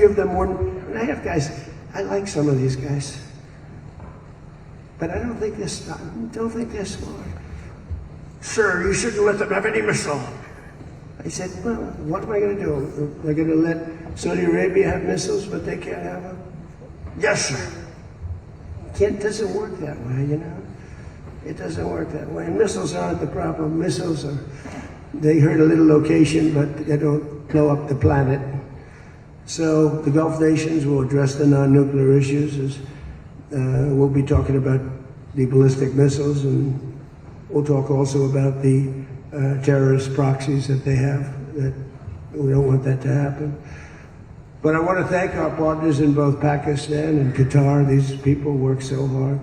give them 1.5 guys. I like some of these guys, but I don't think they're smart. Sir, you shouldn't let them have any missile. I said, well, what am I going to do? They're going to let Saudi Arabia have missiles, but they can't have them? Yes, sir. It doesn't work that way, you know? It doesn't work that way. And missiles aren't the problem. Missiles are, they hurt a little location, but they don't blow up the planet. So the Gulf nations will address the non-nuclear issues. As, we'll be talking about the ballistic missiles, and we'll talk also about the terrorist proxies that they have. That we don't want that to happen. But I want to thank our partners in both Pakistan and Qatar. These people work so hard.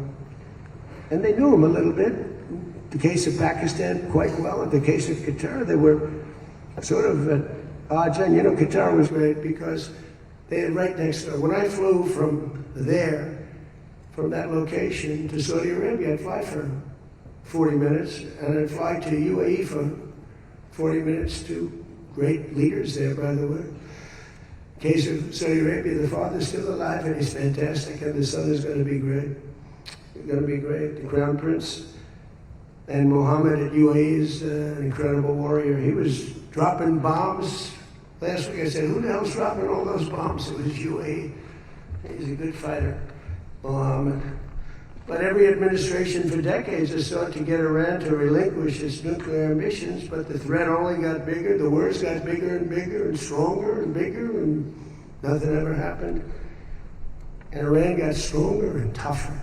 And they knew them a little bit. In the case of Pakistan, quite well. In the case of Qatar, they were sort of at odds. And you know, Qatar was great because they had right next door. When I flew from there, from that location to Saudi Arabia, I'd fly for 40 minutes, and I'd fly to UAE for 40 minutes to great leaders there, by the way. In case of Saudi Arabia, the father's still alive, and he's fantastic, and the son is going to be great. He's going to be great. The Crown Prince and Mohammed at UAE is an incredible warrior. He was dropping bombs. Last week I said, who the hell's dropping all those bombs? It was UAE. He's a good fighter, Mohammed. But every administration for decades has sought to get Iran to relinquish its nuclear ambitions, but the threat only got bigger, the words got bigger and stronger and bigger, and nothing ever happened. And Iran got stronger and tougher.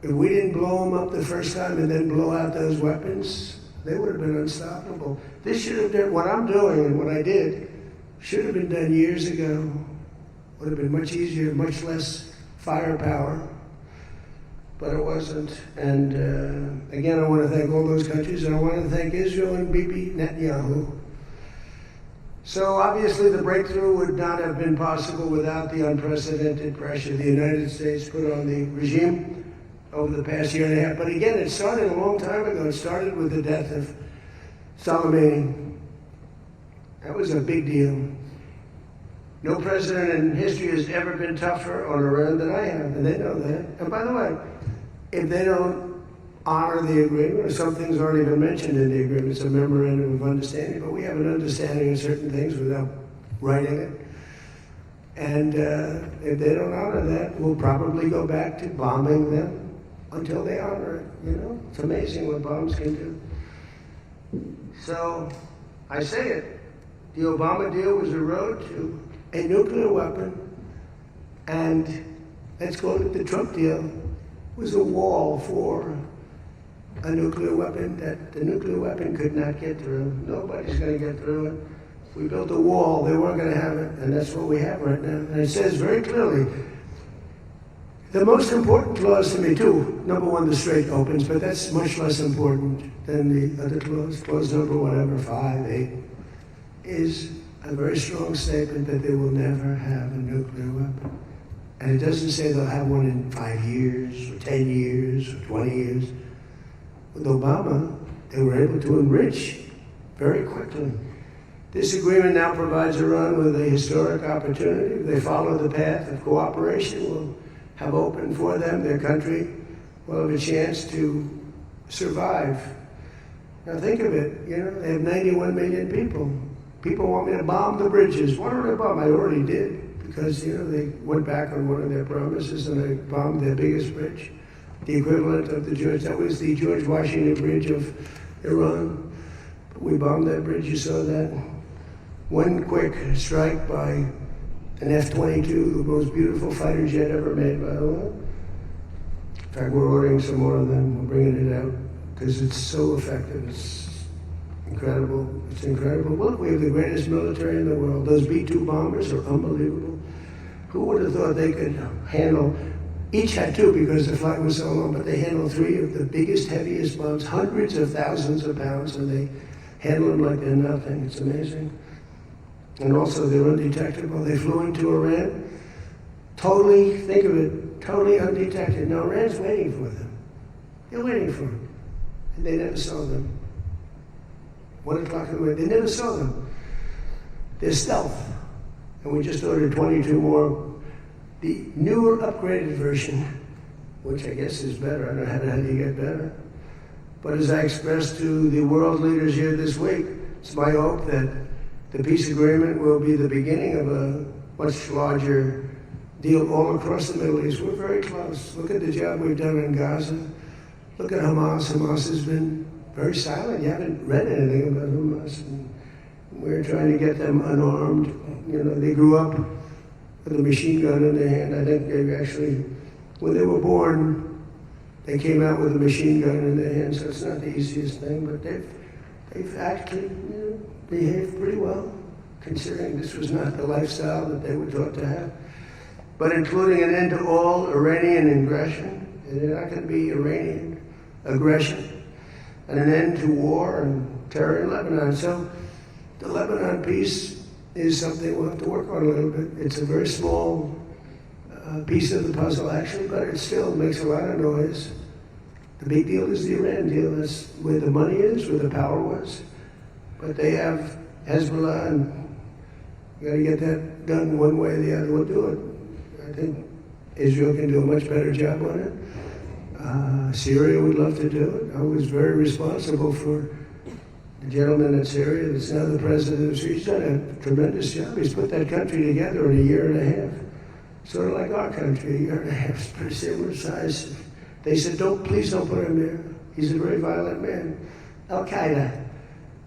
If we didn't blow them up the first time and then blow out those weapons, they would have been unstoppable. This should have done, what I'm doing and what I did, should have been done years ago. Would have been much easier, much less firepower. But it wasn't. And again, I want to thank all those countries, and I want to thank Israel and Bibi Netanyahu. So obviously the breakthrough would not have been possible without the unprecedented pressure the United States put on the regime over the past year and a half. But again, it started a long time ago. It started with the death of SAMAA. That was a big deal. No president in history has ever been tougher on Iran than I have, and they know that. And by the way, if they don't honor the agreement, or some things aren't even mentioned in the agreement, it's a memorandum of understanding, but we have an understanding of certain things without writing it. And if they don't honor that, we'll probably go back to bombing them until they honor it, you know? It's amazing what bombs can do. So, I say it, the Obama deal was a road to a nuclear weapon, and let's call it the Trump deal, was a wall for a nuclear weapon that the nuclear weapon could not get through. Nobody's going to get through it. We built a wall, they weren't going to have it, and that's what we have right now. And it says very clearly, the most important clause to me too, number one, the Strait opens, but that's much less important than the other clause. Clause number whatever, 5, 8, is a very strong statement that they will never have a nuclear weapon. And it doesn't say they'll have one in 5 years, or 10 years, or 20 years. With Obama, they were able to enrich very quickly. This agreement now provides Iran with a historic opportunity. If they follow the path of cooperation, will have opened for them. Their country will have a chance to survive. Now think of it, you know, they have 91 million people. People want me to bomb the bridges. Why don't I bomb? I already did, because, you know, they went back on one of their promises and they bombed their biggest bridge, the equivalent of the that was the George Washington Bridge of Iran. We bombed that bridge, you saw that. One quick strike by an F-22, the most beautiful fighter jet ever made, by the way. In fact, we're ordering some more of them. We're bringing it out because it's so effective. It's incredible. It's incredible. Look, we have the greatest military in the world. Those B-2 bombers are unbelievable. Who would have thought they could handle, each had 2 because the flight was so long, but they handled 3 of the biggest, heaviest bombs, hundreds of thousands of pounds, and they handle them like they're nothing. It's amazing. And also, they're undetectable. They flew into Iran, totally, think of it, totally undetected. Now, Iran's waiting for them. They're waiting for them. And they never saw them. 1 o'clock in the morning, they never saw them. They're stealth. and we just ordered 22 more. The newer, upgraded version, which I guess is better. I don't know how do you get better. But as I expressed to the world leaders here this week, it's my hope that the peace agreement will be the beginning of a much larger deal all across the Middle East. We're very close. Look at the job we've done in Gaza. Look at Hamas. Hamas has been very silent. You haven't read anything about Hamas. And we're trying to get them unarmed. You know, they grew up with a machine gun in their hand. I think they actually, when they were born, they came out with a machine gun in their hand. So it's not the easiest thing, but they've actually behaved pretty well, considering this was not the lifestyle that they were taught to have. But including an end to all Iranian aggression, and they're not going to be Iranian aggression, and an end to war and terror in Lebanon. So the Lebanon peace is something we'll have to work on a little bit. It's a very small piece of the puzzle, actually, but it still makes a lot of noise. The big deal is the Iran deal. That's where the money is, where the power was. But they have Hezbollah, and you got to get that done one way or the other. We'll do it. I think Israel can do a much better job on it. Syria would love to do it. I was very responsible for the gentleman in Syria that's now the president of Syria. He's done a tremendous job. He's put that country together in a year and a half. Sort of like our country, a year and a half. It's pretty similar size. They said, please don't put him there. He's a very violent man. Al-Qaeda.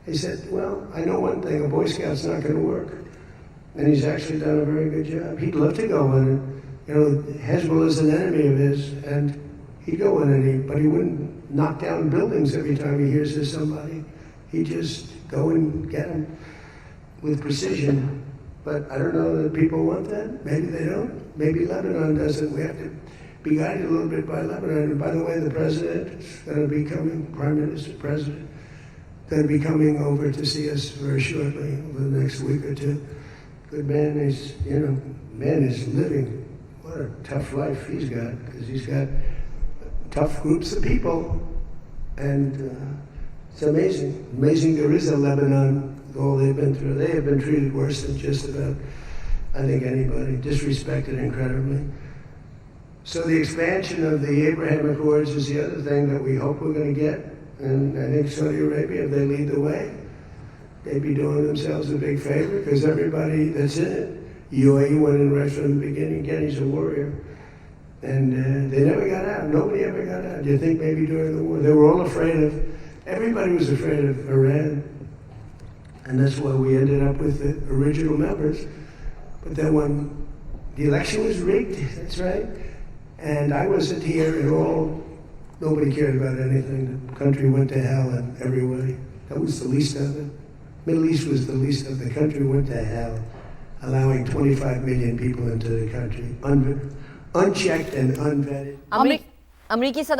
They said, well, I know one thing, a Boy Scout's not going to work. And he's actually done a very good job. He'd love to go in it. You know, Hezbollah is an enemy of his, and he'd go in it, but he wouldn't knock down buildings every time he hears there's somebody. He'd just go and get them with precision. But I don't know that people want that. Maybe they don't. Maybe Lebanon doesn't. We have to be guided a little bit by Lebanon. And by the way, the president is going to be coming, Prime Minister, President, going to be coming over to see us very shortly, over the next week or two. Good man. He's, man is living. What a tough life he's got, because he's got tough groups of people. And it's amazing. Amazing there is a Lebanon, all they've been through. They have been treated worse than just about, I think, anybody. Disrespected incredibly. So the expansion of the Abraham Accords is the other thing that we hope we're going to get. And I think Saudi Arabia, if they lead the way, they'd be doing themselves a big favor, because everybody that's in it, UAE went in right from the beginning. Again, he's a warrior. And they never got out. Nobody ever got out. Do you think maybe during the war? They were all afraid of, everybody was afraid of Iran. And that's why we ended up with the original members. But then when the election was rigged, that's right, and I wasn't here at all, nobody cared about anything. The country went to hell in every way. That was the least of it. Middle East was the least of the country went to hell, allowing 25 million people into the country, unchecked and unvetted. अमेरिकी